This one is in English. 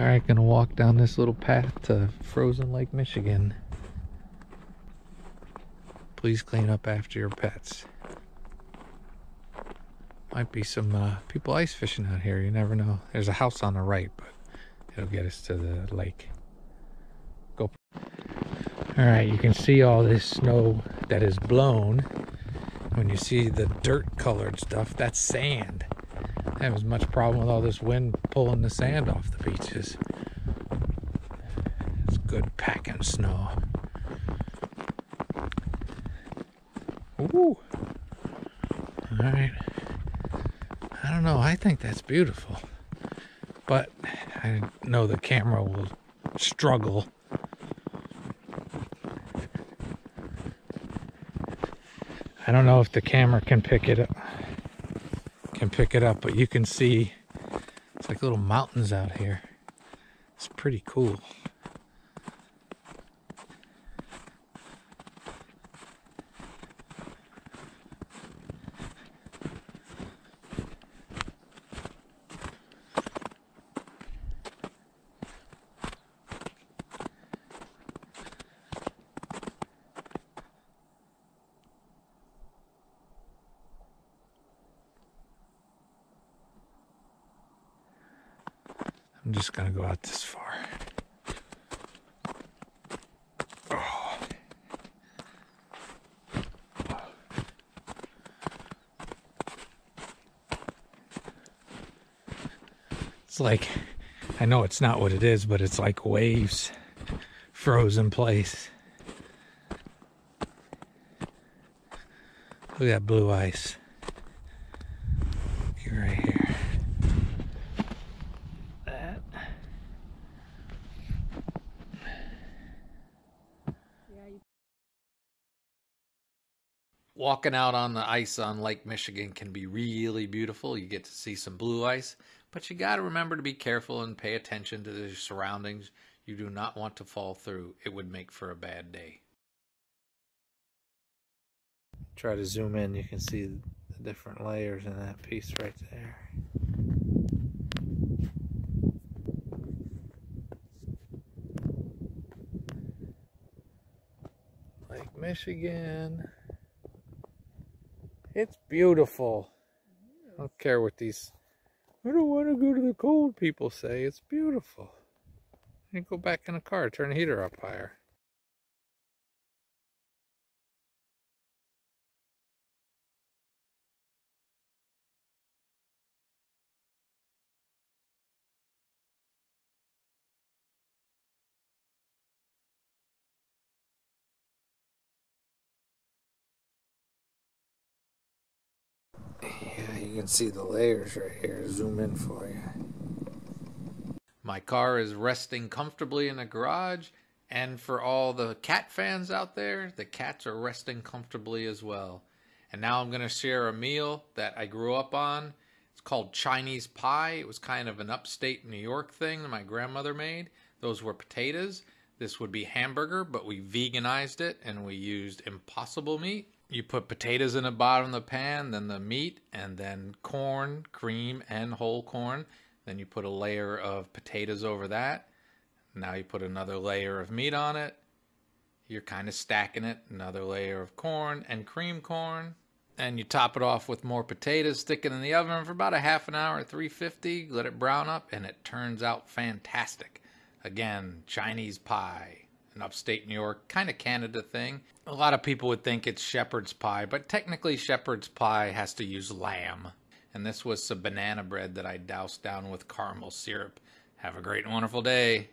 Alright, gonna walk down this little path to frozen Lake Michigan. Please clean up after your pets. Might be some people ice fishing out here, you never know. There's a house on the right, but it'll get us to the lake. Go. Alright, you can see all this snow that is blown. When you see the dirt colored stuff, that's sand. I have as much problem with all this wind pulling the sand off the beaches. It's good packing snow. Ooh. Alright. I don't know, I think that's beautiful. But I know the camera will struggle. I don't know if the camera can pick it up. But you can see it's like little mountains out here. It's pretty cool. I'm just gonna go out this far. Oh. It's like, I know it's not what it is, but it's like waves frozen place. Look at that blue ice. You're right here. Walking out on the ice on Lake Michigan can be really beautiful. You get to see some blue ice, but you got to remember to be careful and pay attention to the surroundings. You do not want to fall through. It would make for a bad day. Try to zoom in. You can see the different layers in that piece right there. Lake Michigan. It's beautiful. I don't care what these, I don't want to go to the cold people say. It's beautiful. You go back in the car, turn the heater up higher. Yeah, you can see the layers right here. Zoom in for you. My car is resting comfortably in the garage, and for all the cat fans out there, the cats are resting comfortably as well. And now I'm going to share a meal that I grew up on. It's called Chinese pie. It was kind of an upstate New York thing that my grandmother made. Those were potatoes. This would be hamburger, but we veganized it and we used Impossible meat. You put potatoes in the bottom of the pan, then the meat, and then corn, cream, and whole corn. Then you put a layer of potatoes over that. Now you put another layer of meat on it. You're kind of stacking it. Another layer of corn and cream corn. And you top it off with more potatoes, stick it in the oven for about a half an hour at 350. Let it brown up, and it turns out fantastic. Again, Chinese pie. An upstate New York, kind of Canada thing. A lot of people would think it's shepherd's pie, but technically shepherd's pie has to use lamb. And this was some banana bread that I doused down with caramel syrup. Have a great and wonderful day.